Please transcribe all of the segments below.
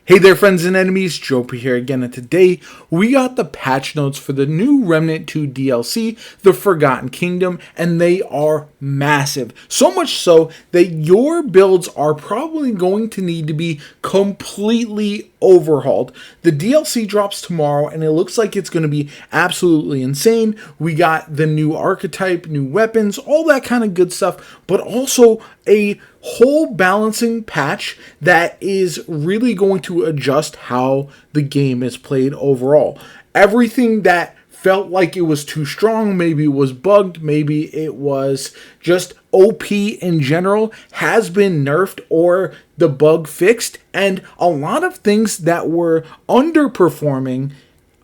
Hey there, friends and enemies, JoPa here again, and today we got the patch notes for the new Remnant 2 DLC, The Forgotten Kingdom, and they are massive. So much so that your builds are probably going to need to be completely overhauled. The DLC drops tomorrow, and it looks like it's going to be absolutely insane. We got the new archetype, new weapons, all that kind of good stuff, but also a whole balancing patch that is really going to adjust how the game is played overall. Everything that felt like it was too strong, maybe it was bugged, maybe it was just OP in general, has been nerfed or the bug fixed, and a lot of things that were underperforming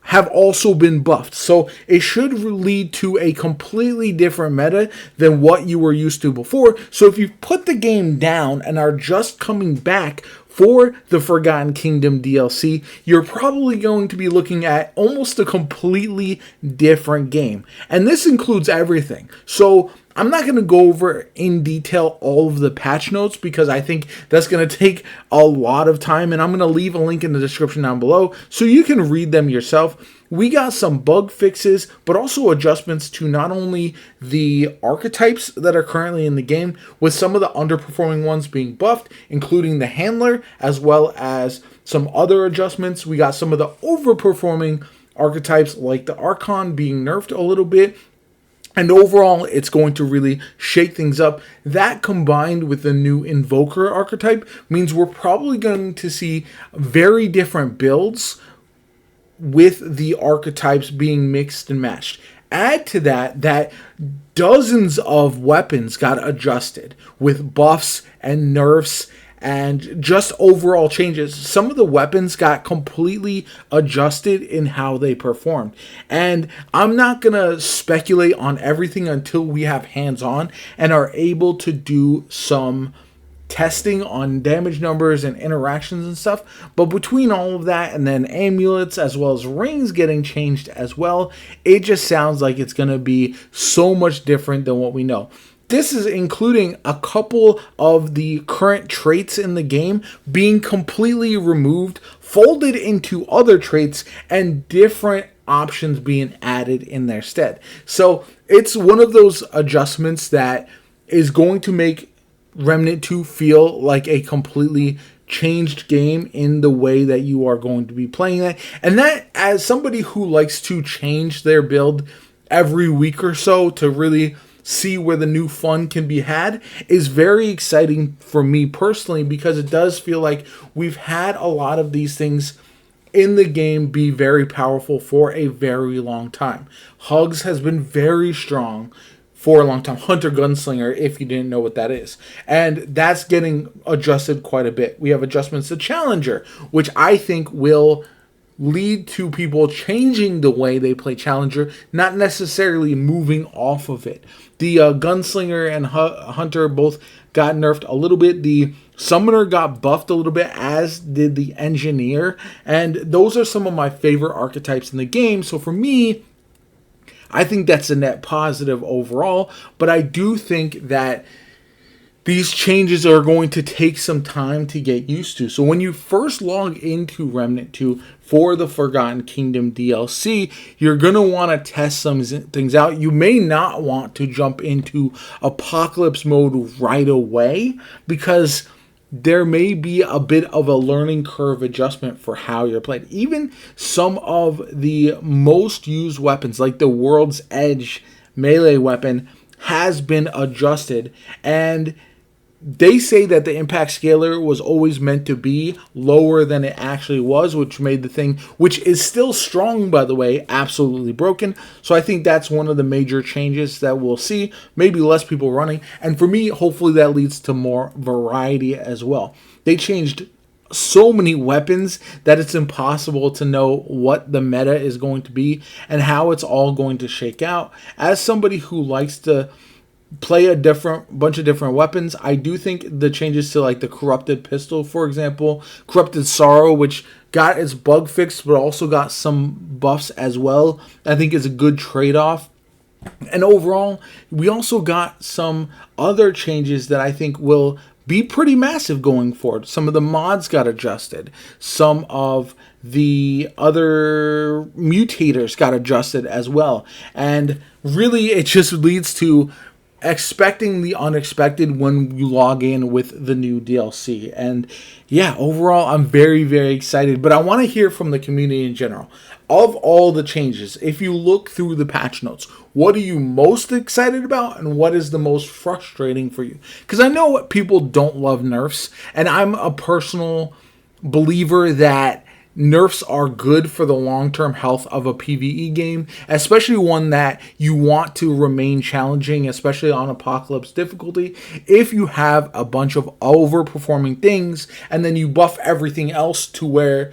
have also been buffed. So it should lead to a completely different meta than what you were used to before. So if you put the game down and are just coming back for the Forgotten Kingdom DLC, you're probably going to be looking at almost a completely different game. And this includes everything. So I'm not going to go over in detail all of the patch notes because I think that's going to take a lot of time, and I'm going to leave a link in the description down below so you can read them yourself. We got some bug fixes, but also adjustments to not only the archetypes that are currently in the game, with some of the underperforming ones being buffed, including the handler, as well as some other adjustments. We got some of the overperforming archetypes like the Archon being nerfed a little bit. And overall, it's going to really shake things up. That combined with the new Invoker archetype means we're probably going to see very different builds with the archetypes being mixed and matched. Add to that dozens of weapons got adjusted with buffs and nerfs and just overall changes. Some of the weapons got completely adjusted in how they performed. And I'm not going to speculate on everything until we have hands-on and are able to do some testing on damage numbers and interactions and stuff. But between all of that and then amulets as well as rings getting changed as well, it just sounds like it's going to be so much different than what we know. This is including a couple of the current traits in the game being completely removed, folded into other traits, and different options being added in their stead. So it's one of those adjustments that is going to make Remnant 2 feel like a completely changed game in the way that you are going to be playing that. And that, as somebody who likes to change their build every week or so to really see where the new fun can be had, is very exciting for me personally, because it does feel like we've had a lot of these things in the game be very powerful for a very long time. Hugs has been very strong for a long time. Hunter Gunslinger, if you didn't know what that is. And that's getting adjusted quite a bit. We have adjustments to Challenger, which I think will lead to people changing the way they play Challenger, not necessarily moving off of it. The Gunslinger and Hunter both got nerfed a little bit. The Summoner got buffed a little bit, as did the Engineer. And those are some of my favorite archetypes in the game. So for me, I think that's a net positive overall. But I do think that these changes are going to take some time to get used to. So when you first log into Remnant 2 for the Forgotten Kingdom DLC, you're going to want to test some things out. You may not want to jump into Apocalypse mode right away, because there may be a bit of a learning curve adjustment for how you're playing. Even some of the most used weapons, like the World's Edge melee weapon, has been adjusted, and they say that the impact scaler was always meant to be lower than it actually was, which made the thing, which is still strong, by the way, absolutely broken. So I think that's one of the major changes that we'll see. Maybe less people running. And for me, hopefully that leads to more variety as well. They changed so many weapons that it's impossible to know what the meta is going to be and how it's all going to shake out. As somebody who likes to play a bunch of different weapons, I do think the changes to like the Corrupted Pistol, for example, Corrupted Sorrow, which got its bug fixed but also got some buffs as well, I think is a good trade-off. And overall, we also got some other changes that I think will be pretty massive going forward. Some of the mods got adjusted. Some of the other mutators got adjusted as well. And really, it just leads to expecting the unexpected when you log in with the new DLC. And yeah, overall, I'm very, very excited. But I want to hear from the community in general. Of all the changes, if you look through the patch notes, what are you most excited about and what is the most frustrating for you? Because I know people don't love nerfs, and I'm a personal believer that nerfs are good for the long-term health of a PvE game, especially one that you want to remain challenging, especially on Apocalypse difficulty. If you have a bunch of overperforming things and then you buff everything else to where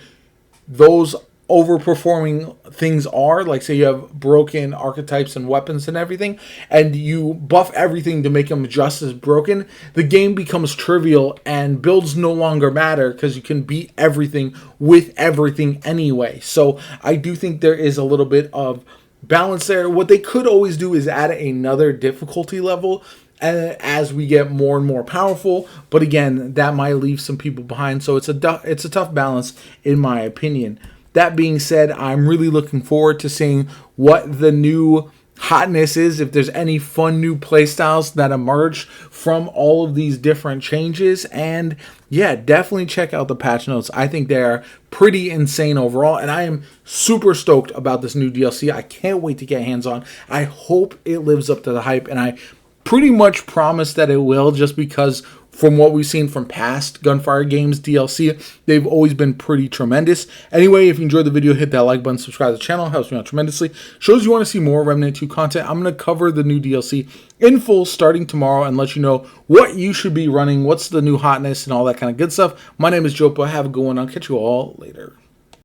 those overperforming things are, like say you have broken archetypes and weapons and everything, and you buff everything to make them just as broken, the game becomes trivial and builds no longer matter because you can beat everything with everything anyway. So I do think there is a little bit of balance there. What they could always do is add another difficulty level as we get more and more powerful, but again, that might leave some people behind. So it's a tough balance in my opinion. That being said, I'm really looking forward to seeing what the new hotness is, if there's any fun new playstyles that emerge from all of these different changes. And yeah, definitely check out the patch notes. I think they're pretty insane overall, and I am super stoked about this new DLC. I can't wait to get hands on. I hope it lives up to the hype, and I pretty much promise that it will, just because from what we've seen from past Gunfire games DLC, they've always been pretty tremendous. Anyway, if you enjoyed the video, hit that like button, subscribe to the channel, helps me out tremendously. Shows you want to see more Remnant 2 content. I'm going to cover the new DLC in full starting tomorrow and let you know what you should be running, what's the new hotness, and all that kind of good stuff. My name is JoPa. Have a good one. I'll catch you all later.